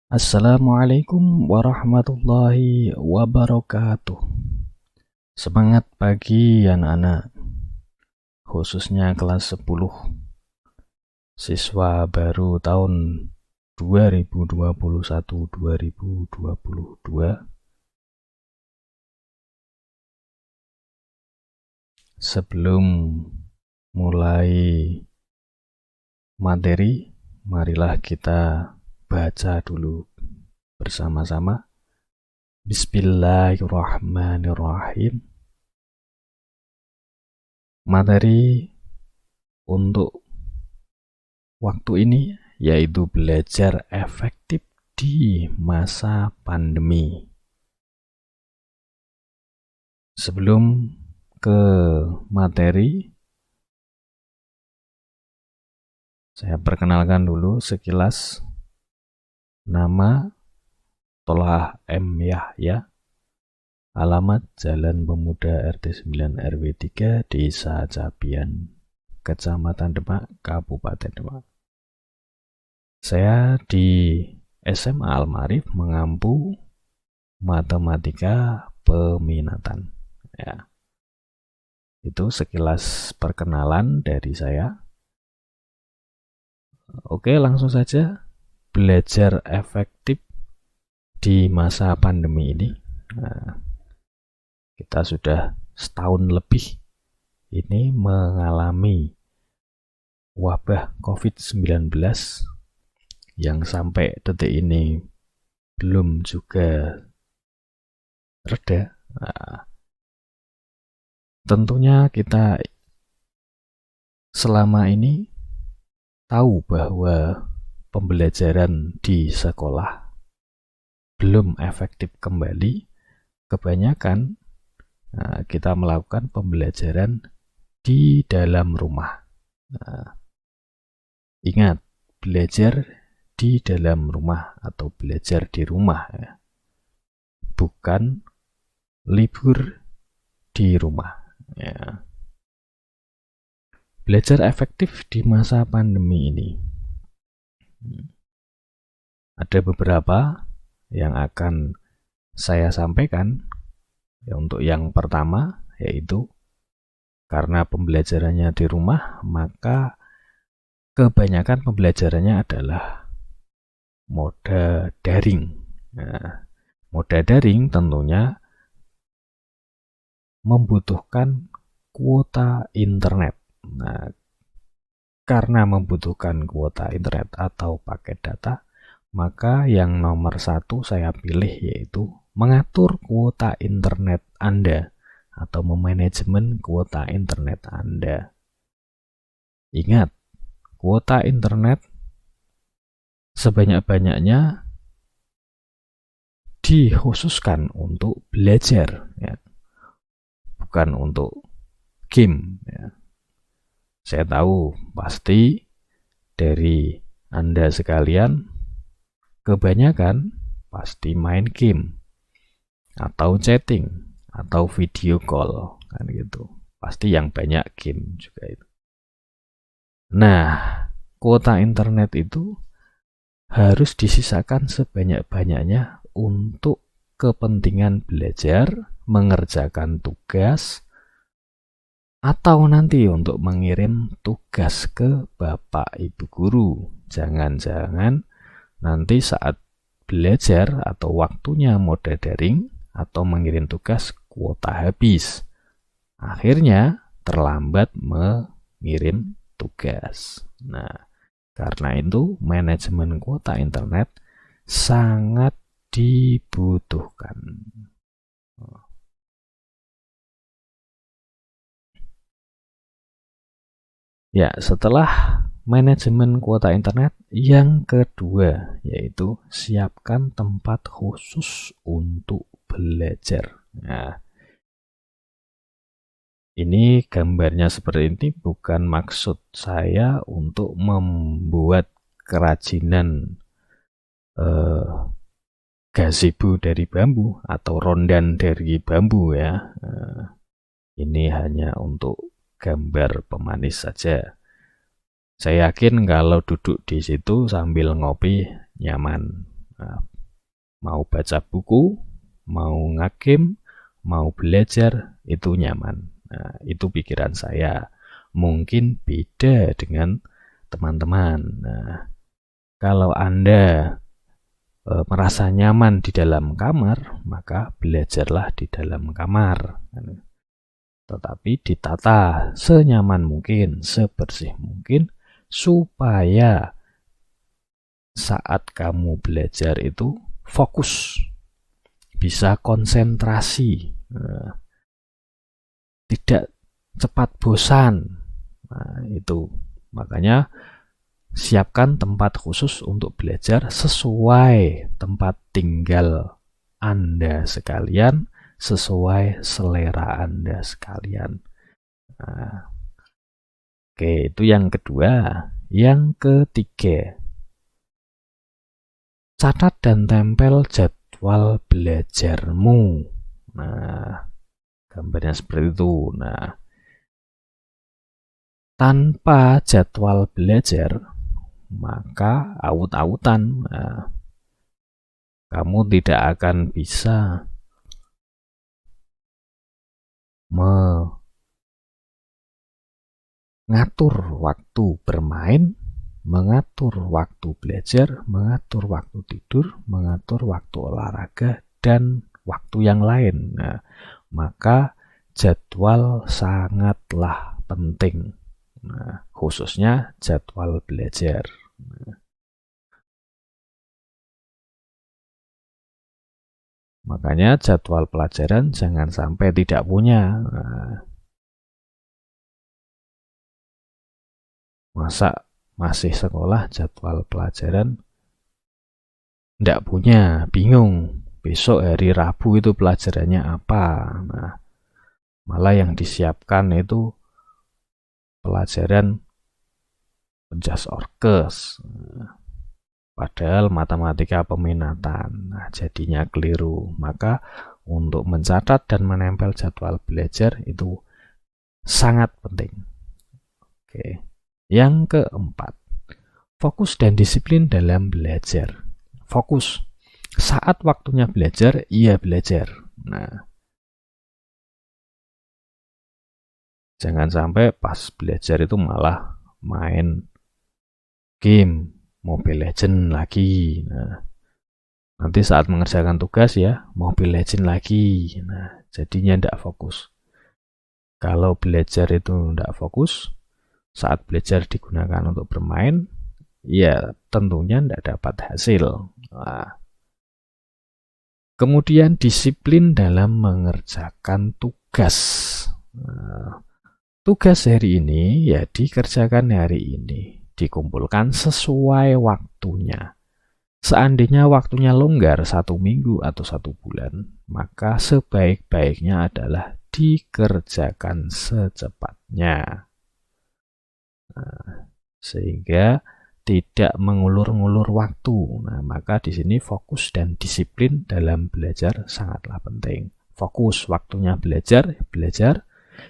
Assalamualaikum warahmatullahi wabarakatuh. Semangat pagi anak-anak, khususnya kelas 10, siswa baru tahun 2021-2022. Sebelum mulai materi, marilah kita baca dulu bersama-sama. Bismillahirrahmanirrahim. Materi untuk waktu ini yaitu belajar efektif di masa pandemi. Sebelum ke materi, saya perkenalkan dulu sekilas. Nama Tolha M. Yahya, alamat Jalan Pemuda RT 9 RW 3 Desa Capian, Kecamatan Demak, Kabupaten Demak. Saya di SMA Al-Ma'arif mengampu matematika peminatan. Ya. Itu sekilas perkenalan dari saya. Oke, langsung saja. Belajar efektif di masa pandemi ini. Nah, kita sudah setahun lebih ini mengalami wabah COVID-19 yang sampai detik ini belum juga reda. Nah, tentunya kita selama ini tahu bahwa pembelajaran di sekolah belum efektif kembali. Kebanyakan kita melakukan pembelajaran di dalam rumah. Ingat, belajar di dalam rumah atau belajar di rumah, ya. Bukan libur di rumah. Ya. Belajar efektif di masa pandemi ini. Ada beberapa yang akan saya sampaikan. Ya, untuk yang pertama, yaitu karena pembelajarannya di rumah, maka kebanyakan pembelajarannya adalah moda daring. Nah, moda daring tentunya membutuhkan kuota internet. Nah, karena membutuhkan kuota internet atau paket data, maka yang nomor satu saya pilih yaitu mengatur kuota internet Anda atau memanajemen kuota internet Anda. Ingat, kuota internet sebanyak-banyaknya dikhususkan untuk belajar, ya. Bukan untuk game, ya. Saya tahu pasti dari Anda sekalian kebanyakan pasti main game atau chatting atau video call, kan gitu. Pasti yang banyak game juga itu. Nah, kuota internet itu harus disisakan sebanyak-banyaknya untuk kepentingan belajar, mengerjakan tugas, atau nanti untuk mengirim tugas ke Bapak Ibu Guru. Jangan-jangan nanti saat belajar atau waktunya moda daring atau mengirim tugas kuota habis. Akhirnya terlambat mengirim tugas. Nah, karena itu manajemen kuota internet sangat dibutuhkan. Ya, setelah manajemen kuota internet, yang kedua yaitu siapkan tempat khusus untuk belajar. Nah, ini gambarnya seperti ini, bukan maksud saya untuk membuat kerajinan gazebo dari bambu atau rondan dari bambu, ya. Ini hanya untuk gambar pemanis saja. Saya yakin kalau duduk di situ sambil ngopi nyaman. Nah, mau baca buku, mau ngagame, mau belajar, itu nyaman. Nah, itu pikiran saya. Mungkin beda dengan teman-teman. Nah, kalau Anda merasa nyaman di dalam kamar, maka belajarlah di dalam kamar. Tetapi ditata senyaman mungkin, sebersih mungkin, supaya saat kamu belajar itu fokus, bisa konsentrasi, tidak cepat bosan. Nah, itu makanya siapkan tempat khusus untuk belajar sesuai tempat tinggal Anda sekalian, sesuai selera Anda sekalian. Nah, oke, itu yang kedua. Yang ketiga, catat dan tempel jadwal belajarmu. Nah, gambarnya seperti itu. Nah, tanpa jadwal belajar, maka aut-autan. Nah, kamu tidak akan bisa mengatur waktu bermain, mengatur waktu belajar, mengatur waktu tidur, mengatur waktu olahraga, dan waktu yang lain. Nah, maka jadwal sangatlah penting. Nah, khususnya jadwal belajar. Makanya jadwal pelajaran jangan sampai tidak punya. Masa masih sekolah jadwal pelajaran tidak punya, bingung. Besok hari Rabu itu pelajarannya apa? Nah, malah yang disiapkan itu pelajaran penjas orkes. Padahal matematika peminatan. Nah, jadinya keliru. Maka untuk mencatat dan menempel jadwal belajar itu sangat penting. Oke. Yang keempat, fokus dan disiplin dalam belajar. Fokus. Saat waktunya belajar, ia belajar. Nah, jangan sampai pas belajar itu malah main game, Mobile Legend lagi. Nah, nanti saat mengerjakan tugas ya, Mobile Legend lagi. Nah, jadinya tidak fokus. Kalau belajar itu tidak fokus, saat belajar digunakan untuk bermain, ya tentunya tidak dapat hasil. Nah, kemudian disiplin dalam mengerjakan tugas. Nah, tugas hari ini ya dikerjakan hari ini. Dikumpulkan sesuai waktunya. Seandainya waktunya longgar 1 minggu atau 1 bulan, maka sebaik-baiknya adalah dikerjakan secepatnya. Nah, sehingga tidak mengulur-ngulur waktu. Nah, maka di sini fokus dan disiplin dalam belajar sangatlah penting. Fokus waktunya belajar,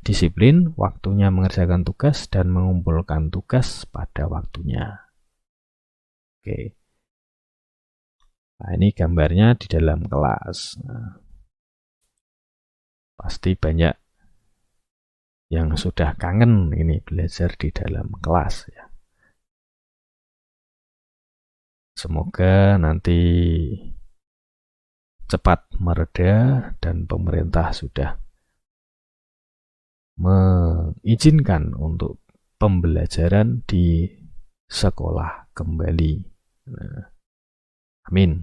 disiplin waktunya mengerjakan tugas dan mengumpulkan tugas pada waktunya. Oke. Nah, ini gambarnya di dalam kelas. Nah, pasti banyak yang sudah kangen ini belajar di dalam kelas ya. Semoga nanti cepat mereda dan pemerintah sudah mengizinkan untuk pembelajaran di sekolah kembali. Nah, amin.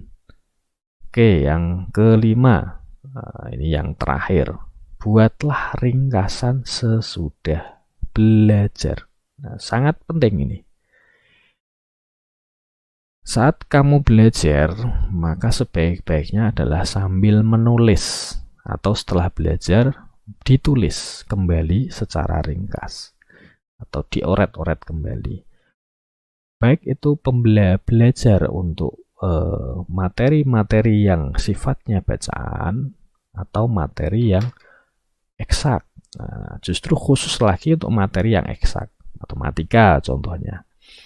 Oke, yang kelima. Nah, ini yang terakhir. Buatlah ringkasan sesudah belajar. Nah, sangat penting ini. Saat kamu belajar, maka sebaik-baiknya adalah sambil menulis atau setelah belajar ditulis kembali secara ringkas atau dioret-oret kembali. Baik itu belajar untuk materi-materi yang sifatnya bacaan atau materi yang eksak. Nah, justru khusus lagi untuk materi yang eksak, matematika contohnya.